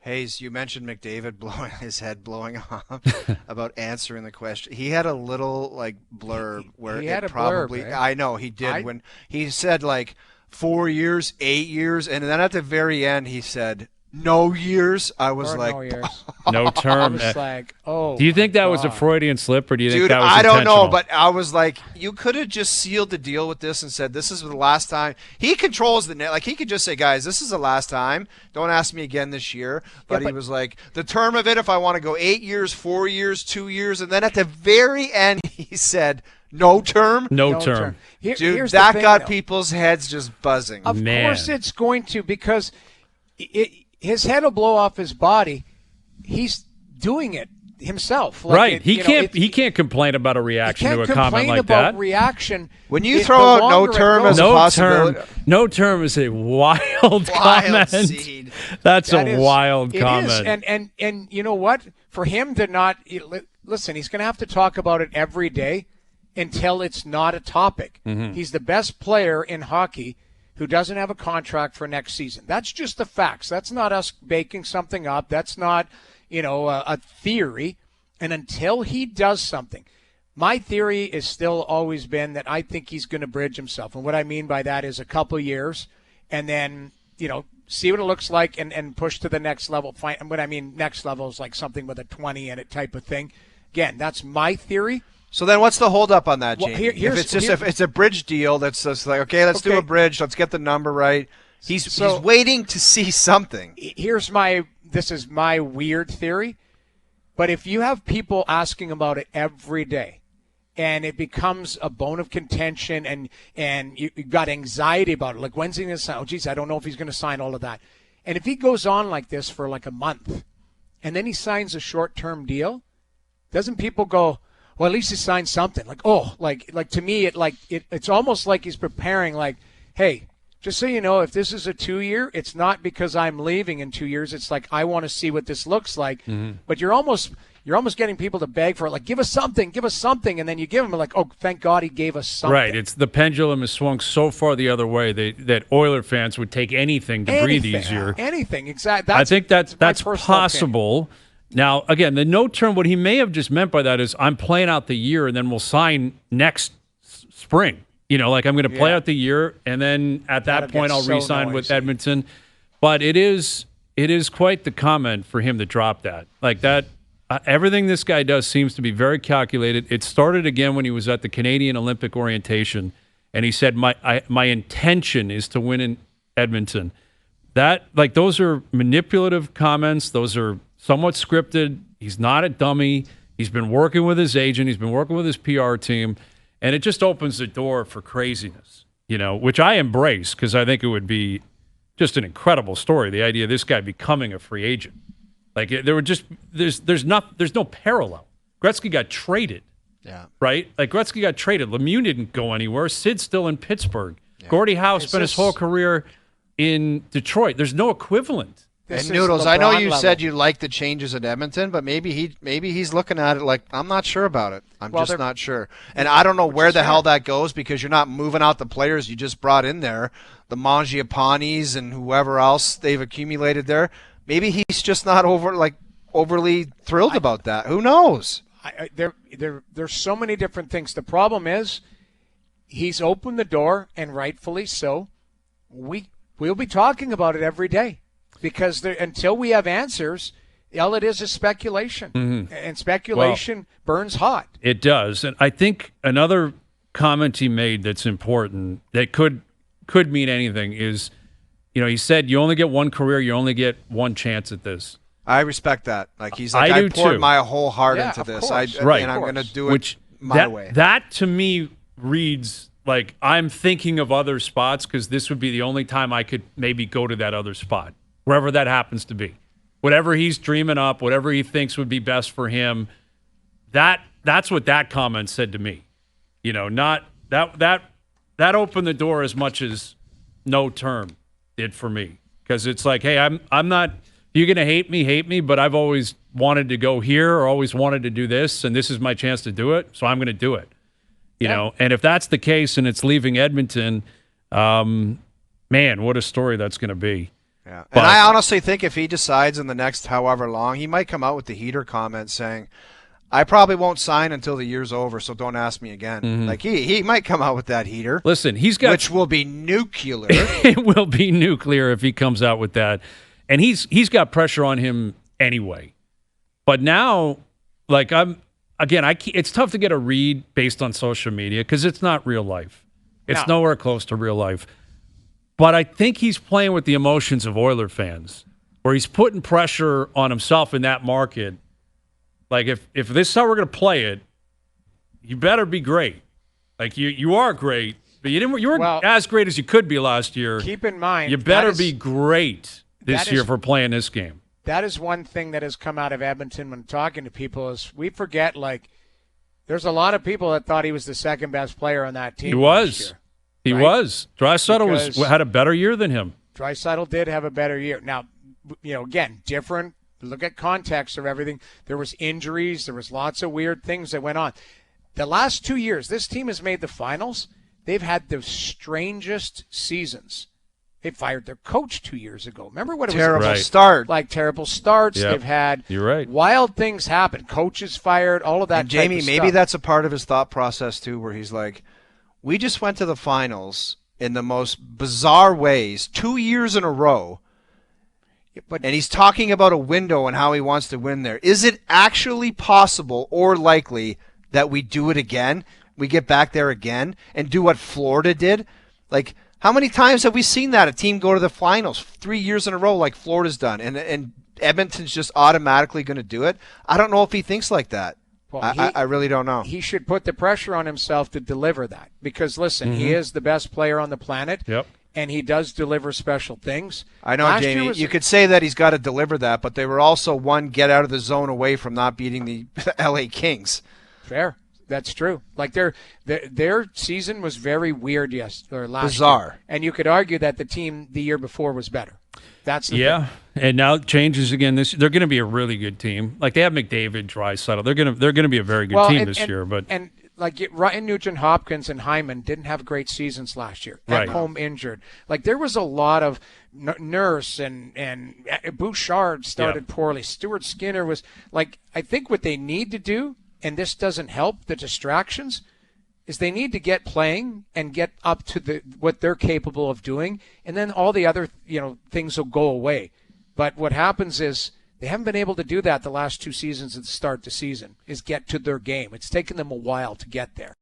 Hayes, you mentioned McDavid blowing his head blowing off about answering the question. He had a little like blurb where he had it a probably blurb, I know he did when he said like 4 years, 8 years, and then at the very end he said no years. I was like, no years. No term. I was like, oh. Do you think that God. was a Freudian slip, or do you think dude, that was I don't intentional? know, but I was like, you could have just sealed the deal with this and said this is the last time. He controls the net. Like he could just say, guys, this is the last time. Don't ask me again this year. But he was like, the term of it, if I want to go 8 years, 4 years, 2 years, and then at the very end he said no term. No term. Dude, that got people's heads just buzzing. Of course it's going to, because his head will blow off his body. He's doing it himself. Like right. He can't complain about a reaction to a comment like that. Reaction. When you throw out no term as a possibility. No term is a wild comment. Seed. That's a wild comment. It is. And you know what? For him to not listen, he's going to have to talk about it every day until it's not a topic. Mm-hmm. He's the best player in hockey who doesn't have a contract for next season. That's just the facts. That's not us baking something up. That's not, a theory. And until he does something, my theory has still always been that I think he's going to bridge himself. And what I mean by that is a couple years and then, see what it looks like and push to the next level. And what I mean next level is like something with a 20 in it type of thing. Again, that's my theory. So then what's the holdup on that, Jamie? Well, if it's a bridge deal that's just like, okay, let's do a bridge. Let's get the number right. He's waiting to see something. This is my weird theory. But if you have people asking about it every day and it becomes a bone of contention and you've got anxiety about it, like when's he going to sign? Oh, geez, I don't know if he's going to sign all of that. And if he goes on like this for like a month and then he signs a short-term deal, doesn't people go, well, at least he signed something. Like, like to me, it's almost like he's preparing. Like, hey, just so you know, if this is a 2-year, it's not because I'm leaving in 2 years. It's like I want to see what this looks like. Mm-hmm. But you're almost getting people to beg for it. Like, give us something, and then you give them like, oh, thank God he gave us something. Right. It's the pendulum has swung so far the other way that Oiler fans would take anything to breathe easier. Anything, exactly. I think that's possible. Opinion. Now, again, the no term, what he may have just meant by that is I'm playing out the year and then we'll sign next spring. Like I'm going to play out the year and then at that point I'll re-sign with Edmonton. But it is quite the comment for him to drop that. Like that, everything this guy does seems to be very calculated. It started again when he was at the Canadian Olympic orientation and he said, my intention is to win in Edmonton. Those are manipulative comments. Those are somewhat scripted. He's not a dummy. He's been working with his agent. He's been working with his PR team. And it just opens the door for craziness, which I embrace because I think it would be just an incredible story, the idea of this guy becoming a free agent. Like, there's no parallel. Gretzky got traded. Yeah. Right? Like, Gretzky got traded. Lemieux didn't go anywhere. Sid's still in Pittsburgh. Yeah. Gordie Howe spent his whole career in Detroit. There's no equivalent. And Noodles, I know you said you like the changes at Edmonton, but maybe he's looking at it like, I'm not sure about it. I'm just not sure. And I don't know where the hell that goes because you're not moving out the players you just brought in there, the Mangiapanis and whoever else they've accumulated there. Maybe he's just not overly thrilled about that. Who knows? There's so many different things. The problem is he's opened the door, and rightfully so. We'll be talking about it every day. Because until we have answers, all it is speculation. Mm-hmm. And speculation burns hot. It does. And I think another comment he made that's important that could mean anything is, he said you only get one career, you only get one chance at this. I respect that. Like he's like, I poured my whole heart into this. And I'm going to do it my way. That to me reads like I'm thinking of other spots because this would be the only time I could maybe go to that other spot. Wherever that happens to be. Whatever he's dreaming up, whatever he thinks would be best for him, that's what that comment said to me. Not that opened the door as much as no term did for me. Because it's like, hey, I'm not you're gonna hate me, but I've always wanted to go here or always wanted to do this, and this is my chance to do it, so I'm gonna do it. You know, and if that's the case and it's leaving Edmonton, man, what a story that's gonna be. Yeah. And I honestly think if he decides in the next however long, he might come out with the heater comment saying, I probably won't sign until the year's over, so don't ask me again. Mm-hmm. Like he might come out with that heater. Listen, which will be nuclear. It will be nuclear if he comes out with that. And he's got pressure on him anyway. But now, like it's tough to get a read based on social media because it's not real life. It's nowhere close to real life. But I think he's playing with the emotions of Oiler fans, where he's putting pressure on himself in that market. Like, if this is how we're going to play it, you better be great. Like, you are great, but you weren't as great as you could be last year. Keep in mind, you better be great this year for playing this game. That is one thing that has come out of Edmonton when talking to people is we forget, like, there's a lot of people that thought he was the second best player on that team. He was. He was. Draisaitl had a better year than him. Draisaitl did have a better year. Now, again, different. Look at context of everything. There was injuries. There was lots of weird things that went on. The last 2 years, this team has made the finals. They've had the strangest seasons. They fired their coach 2 years ago. Remember what it was? Terrible start. Like terrible starts. Yep. They've had You're wild things happen. Coaches fired, all of that. And Jamie, maybe that's a part of his thought process too, where he's like, we just went to the finals in the most bizarre ways 2 years in a row. And he's talking about a window and how he wants to win there. Is it actually possible or likely that we do it again? We get back there again and do what Florida did? Like, how many times have we seen that? A team go to the finals 3 years in a row like Florida's done, and Edmonton's just automatically going to do it? I don't know if he thinks like that. Well, I really don't know. He should put the pressure on himself to deliver that because, listen, he is the best player on the planet. Yep. And he does deliver special things. I know, Jamie, you could say that he's got to deliver that, but they were also one get out of the zone away from not beating the L.A. Kings. Fair. That's true. Like their season was very weird last Bizarre. year. And you could argue that the team the year before was better. That's the thing. And now it changes again. They're going to be a really good team. Like they have McDavid, Draisaitl. They're going to be a very good team this year. But like Ryan Nugent-Hopkins and Hyman didn't have great seasons last year. At home injured. Like there was a lot of Nurse and Bouchard started poorly. Stuart Skinner was like, I think what they need to do, and this doesn't help the distractions, is they need to get playing and get up to what they're capable of doing, and then all the other things will go away. But what happens is they haven't been able to do that the last 2 seasons at the start of the season, is get to their game. It's taken them a while to get there.